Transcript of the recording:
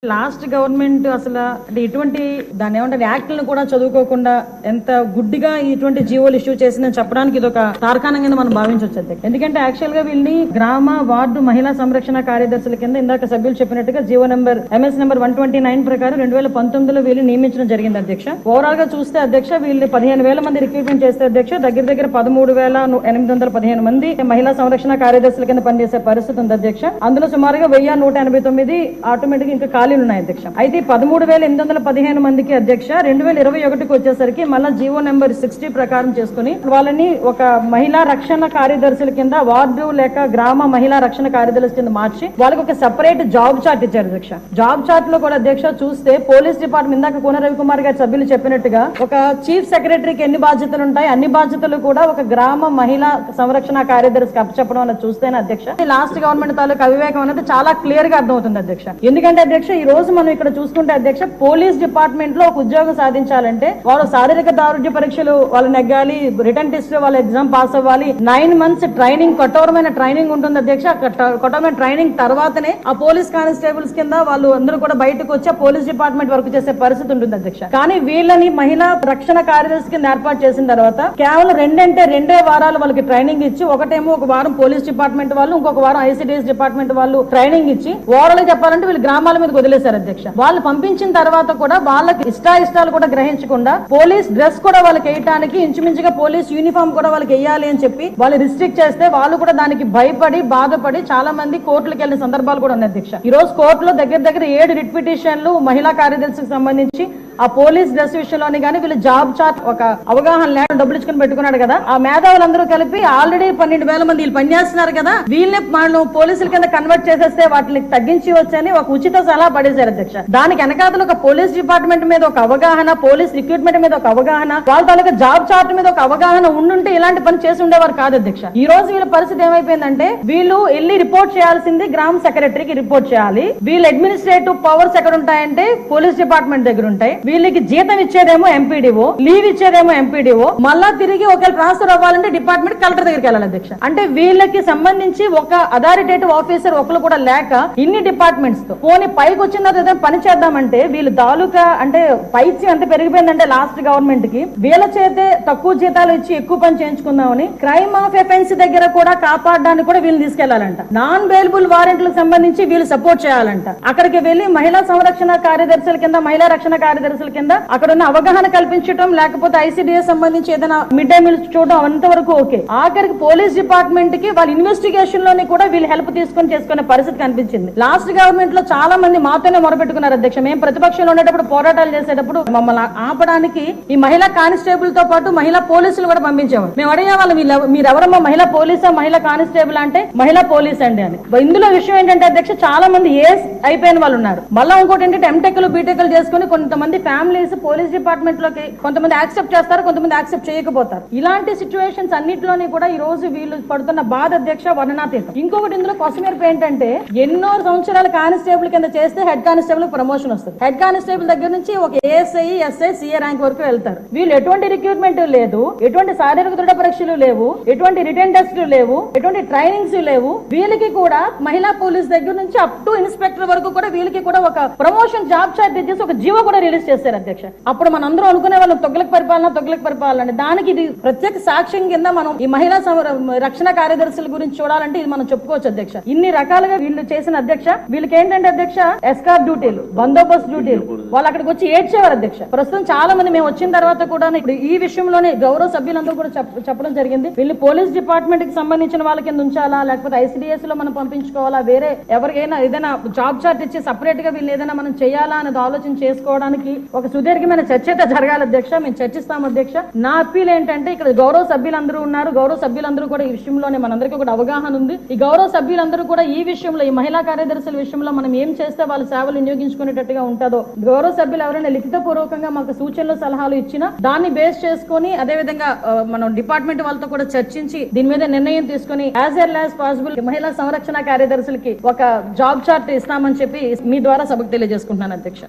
Last government అసలు అంటే ఇటువంటి దాని ఏమంటారు యాక్ట్లను కూడా చదువుకోకుండా ఎంత గుడ్డిగా ఇటువంటి జీవోలు ఇష్యూ చేసిందని చెప్పడానికి ఇది ఒక తార్కాణం కింద మనం భావించవచ్చు. ఎందుకంటే యాక్చువల్ గా వీళ్ళని గ్రామ వార్డు మహిళా సంరక్షణ కార్యదర్శుల కింద ఇందాక సభ్యులు చెప్పినట్టుగా జీవో నెంబర్ MS నెంబర్ 129 ప్రకారం 2019లో వీళ్ళు నియమించడం జరిగింది అధ్యక్ష. ఓవరాల్ గా చూస్తే అధ్యక్ష వీళ్ళు 15,000 మంది రిక్రూట్మెంట్ చేస్తే అధ్యక్ష దగ్గర 13,815 మంది మహిళా సంరక్షణ కార్యదర్శుల కింద పనిచేసే పరిస్థితి ఉంది అధ్యక్ష. అందులో సుమారుగా 1,189 ఆటోమేటిక్ ఇంకా ఖాళీలు ఉన్నాయి అధ్యక్ష. అయితే 13,815 మందికి అధ్యక్ష 2021కి వచ్చేసరికి మళ్ళా జీవో నెంబర్ 60 ప్రకారం చేసుకుని వాళ్ళని ఒక మహిళా రక్షణ కార్యదర్శుల కింద వార్డు లేక గ్రామ మహిళా రక్షణ కార్యదర్శుల కింద మార్చి వాళ్ళకి ఒక సెపరేట్ జాబ్ చార్ట్ ఇచ్చారు అధ్యక్ష. జాబ్ చార్ట్ లో కూడా అధ్యక్ష చూస్తే పోలీస్ డిపార్ట్మెంట్ ఇందాక కోన రవికుమార్ గారి సభ్యులు చెప్పినట్టుగా ఒక చీఫ్ సెక్రటరీకి ఎన్ని బాధ్యతలు ఉంటాయి అన్ని బాధ్యతలు కూడా ఒక గ్రామ మహిళా సంరక్షణ కార్యదర్శికి అప్పచెప్పడం అనేది చూస్తేనే అధ్యక్ష లాస్ట్ గవర్నమెంట్ తాలూకు అవివేకం అనేది చాలా క్లియర్ గా అర్థమవుతుంది అధ్యక్ష. ఎందుకంటే అధ్యక్ష ఈ రోజు మనం ఇక్కడ చూసుకుంటే అధ్యక్ష పోలీస్ డిపార్ట్మెంట్ లో ఒక ఉద్యోగం సాధించాలంటే వాళ్ళు శారీరక దారుఢ్య పరీక్షలు వాళ్ళు నెగ్గాలి, రిటర్న్ టెస్ట్ వాళ్ళ ఎగ్జామ్ పాస్ అవ్వాలి, 9 months ట్రైనింగ్ కఠోరమైన ట్రైనింగ్ ఉంటుంది అధ్యక్ష. కఠోరమైన ట్రైనింగ్ తర్వాతనే ఆ పోలీస్ కానిస్టేబుల్స్ కింద వాళ్ళు అందరూ కూడా బయటకు వచ్చి పోలీస్ డిపార్ట్మెంట్ వర్క్ చేసే పరిస్థితి ఉంటుంది అధ్యక్ష. కానీ వీళ్ళని మహిళా రక్షణ కార్యదర్శి కింద ఏర్పాటు చేసిన తర్వాత కేవలం 2 వారాలు వాళ్ళకి ట్రైనింగ్ ఇచ్చి ఒకటేమో ఒక వారం పోలీస్ డిపార్ట్మెంట్ వాళ్ళు ఇంకొక వారం ICDS డిపార్ట్మెంట్ వాళ్ళు ట్రైనింగ్ ఇచ్చి ఓవరాల్ చెప్పాలంటే వీళ్ళు గ్రామాల మీద వదిలేశారు అధ్యక్ష. వాళ్ళు పంపించిన తర్వాత కూడా వాళ్ళకి ఇష్టాలు కూడా గ్రహించకుండా పోలీస్ డ్రెస్ కూడా వాళ్ళకి వేయటానికి ఇంచుమించుగా పోలీస్ యూనిఫామ్ కూడా వాళ్ళకి వేయాలి అని చెప్పి వాళ్ళు రిస్ట్రిక్ట్ చేస్తే వాళ్ళు కూడా దానికి భయపడి బాధపడి చాలా మంది కోర్టులకు వెళ్ళిన సందర్భాలు కూడా ఉన్నాయి అధ్యక్ష. ఈ రోజు కోర్టులో దగ్గర 7 రిట్ పిటిషన్లు మహిళా కార్యదర్శికి సంబంధించి ఆ పోలీస్ డ్రెస్ విషయంలోని కానీ వీళ్ళు జాబ్ చార్ట్ ఒక అవగాహన లేకుండా డబ్బులు ఇచ్చుకుని పెట్టుకున్నాడు కదా. ఆ మేధావులందరూ కలిపి ఆల్రెడీ 12,000 మంది వీళ్ళు పనిచేస్తున్నారు కదా, వీళ్ళని మనం పోలీసుల కింద కన్వర్ట్ చేసేస్తే వాటిని తగ్గించి వచ్చని ఒక ఉచిత సలహా పడేశారు అధ్యక్ష. దానికి వెనకాతలు ఒక పోలీస్ డిపార్ట్మెంట్ మీద ఒక అవగాహన, పోలీస్ రిక్రూట్మెంట్ మీద ఒక అవగాహన, వాళ్ళ తాలూకా జాబ్ చార్ట్ మీద ఒక అవగాహన ఉండుంటే ఇలాంటి పని చేసి ఉండేవారు కాదు అధ్యక్ష. ఈ రోజు వీళ్ళ పరిస్థితి ఏమైపోయిందంటే వీళ్ళు వెళ్ళి రిపోర్ట్ చేయాల్సింది గ్రామ సెక్రటరీకి రిపోర్ట్ చేయాలి. వీళ్ళ అడ్మినిస్ట్రేటివ్ పవర్స్ ఎక్కడ ఉంటాయంటే పోలీస్ డిపార్ట్మెంట్ దగ్గర ఉంటాయి. వీళ్ళకి జీతం ఇచ్చేదేమో MPDO, లీవ్ ఇచ్చేదేమో MPDO, మళ్ళా తిరిగి ఒకవేళ ట్రాన్స్ఫర్ అవ్వాలంటే డిపార్ట్మెంట్ కలెక్టర్ దగ్గరికి వెళ్ళాలి అధ్యక్ష. అంటే వీళ్ళకి సంబంధించి ఒక అథారిటేటివ్ ఆఫీసర్ ఒకరు కూడా లేక ఇన్ని డిపార్ట్మెంట్స్ తో పోనీ పైకి వచ్చిన తర్వాత పని చేద్దామంటే వీళ్ళు తాలూకా అంటే పైచి అంత పెరిగిపోయిందంటే లాస్ట్ గవర్నమెంట్ కి వీళ్ళ చేతే తక్కువ జీతాలు ఇచ్చి ఎక్కువ పని చేయించుకుందామని క్రైమ్ ఆఫ్ ఎఫెన్స్ దగ్గర కూడా కాపాడడానికి కూడా వీళ్ళు తీసుకెళ్లాలంట. నాన్ బెయిలబుల్ వారెంట్లకు సంబంధించి వీళ్ళు సపోర్ట్ చేయాలంట. అక్కడికి వెళ్లి మహిళా సంరక్షణ కార్యదర్శుల కింద మహిళా రక్షణ కార్యదర్శుల కింద అక్కడ ఉన్న అవగాహన కల్పించడం లేకపోతే ICDS సంబంధించి ఏదైనా మిడ్ డే మీల్స్ చూడడం అంతవరకు ఓకే. ఆఖరికి పోలీస్ డిపార్ట్మెంట్ కి వాళ్ళ ఇన్వెస్టిగేషన్ లోని కూడా వీళ్ళు హెల్ప్ తీసుకుని చేసుకునే పరిస్థితి కనిపించింది. లాస్ట్ గవర్నమెంట్ లో చాలా మంది మాతోనే మొరపెట్టుకున్నారు అధ్యక్ష. మేము ప్రతిపక్షంలో ఉండేటప్పుడు పోరాటాలు చేసేటప్పుడు మమ్మల్ని ఆపడానికి ఈ మహిళా కానిస్టేబుల్ తో పాటు మహిళా పోలీసులు కూడా పంపించేవారు. మేము అడిగే వాళ్ళు మీరెవరమ్మా మహిళా పోలీసా మహిళా కానిస్టేబుల్ అంటే మహిళా పోలీస్ అండి అని. ఇందులో విషయం ఏంటంటే అధ్యక్ష చాలా మంది ఏస్ అయిపోయిన వాళ్ళు ఉన్నారు. మళ్ళీ ఇంకోటి ఏంటంటే MTechలు BTechలు చేసుకుని కొంతమంది ఫ్యామిలీస్ పోలీస్ డిపార్ట్మెంట్ లోకి కొంతమంది యాక్సెప్ట్ చేస్తారు, కొంతమంది యాక్సెప్ట్ చేయకపోతారు. ఇలాంటి సిచ్యువేషన్స్ అన్నింటిలోని కూడా ఈ రోజు వీళ్ళు పడుతున్న బాధ అధ్యక్ష వర్ణనాతీతం. ఇంకొకటి ఇందులో కొసమేర్పు ఏంటంటే ఎన్నో సంవత్సరాల కానిస్టేబుల్ కింద చేస్తే హెడ్ కానిస్టేబుల్ ప్రమోషన్ వస్తుంది. హెడ్ కానిస్టేబుల్ దగ్గర నుంచి ఒక ASI, SI, CA ర్యాంక్ వరకు వెళ్తారు. వీళ్ళు ఎటువంటి రిక్రూట్మెంట్ లేదు, ఎటువంటి శారీరక దృఢ పరీక్షలు లేవు, ఎటువంటి రిటర్న్ టెస్టులు లేవు, ఎటువంటి ట్రైనింగ్స్ లేవు. వీళ్ళకి కూడా మహిళా పోలీస్ దగ్గర నుంచి అప్ టు ఇన్స్పెక్టర్ వరకు కూడా వీళ్ళకి కూడా ఒక ప్రమోషన్ జాబ్ చార్ట్ ఇచ్చేసి ఒక జీవో కూడా రిలీజ్ చేశారు అధ్యక్ష. అప్పుడు మనందరూ అనుకునే వాళ్ళు తొగ్గులకు పరిపాలన దానికి ఇది ప్రత్యేక సాక్ష్యం కింద మనం ఈ మహిళా రక్షణ కార్యదర్శుల గురించి చూడాలంటే ఇది మనం చెప్పుకోవచ్చు అధ్యక్ష. ఇన్ని రకాలుగా వీళ్ళు చేసిన అధ్యక్ష వీళ్ళకి ఏంటంటే అధ్యక్ష ఎస్కార్ట్ డ్యూటీలు, బందోబస్తు డ్యూటీలు, వాళ్ళు అక్కడికి వచ్చి ఏడ్చేవారు అధ్యక్ష. ప్రస్తుతం చాలా మంది మేము వచ్చిన తర్వాత కూడా ఇప్పుడు ఈ విషయంలోనే గౌరవ సభ్యులందరూ కూడా చెప్పడం జరిగింది. వీళ్ళు పోలీస్ డిపార్ట్మెంట్ కి సంబంధించిన వాళ్ళ కింద ఉంచాలా లేకపోతే ICDS లో మనం పంపించుకోవాలా, వేరే ఎవరికైనా ఏదైనా జాబ్ చార్ట్ ఇచ్చి సపరేట్ గా వీళ్ళు ఏదైనా మనం చేయాలా అనేది ఆలోచన చేసుకోవడానికి ఒక సుదీర్ఘమైన చర్చ జరగాలి అధ్యక్ష. మేము చర్చిస్తాం అధ్యక్ష. నా అప్పీల్ ఏంటంటే ఇక్కడ గౌరవ సభ్యులందరూ ఉన్నారు, గౌరవ సభ్యులందరూ కూడా ఈ విషయంలోనే మనందరికీ కూడా అవగాహన ఉంది. ఈ గౌరవ సభ్యులందరూ కూడా ఈ విషయంలో ఈ మహిళా కార్యదర్శుల విషయంలో మనం ఏం చేస్తే వాళ్ళ సేవలు వినియోగించుకునేటట్టుగా ఉంటుందో గౌరవ సభ్యులు ఎవరైనా లిఖిత పూర్వకంగా మాకు సూచనలు సలహాలు ఇచ్చినా దాన్ని బేస్ చేసుకుని అదే విధంగా మనం డిపార్ట్మెంట్ వాళ్ళతో కూడా చర్చించి దీని మీద నిర్ణయం తీసుకుని యాజ్ ఎర్లీ యాజ్ పాసిబుల్ మహిళా సంరక్షణ కార్యదర్శులకి ఒక జాబ్ చార్ట్ ఇస్తామని చెప్పి మీ ద్వారా సభకు తెలియజేసుకుంటున్నాను అధ్యక్ష.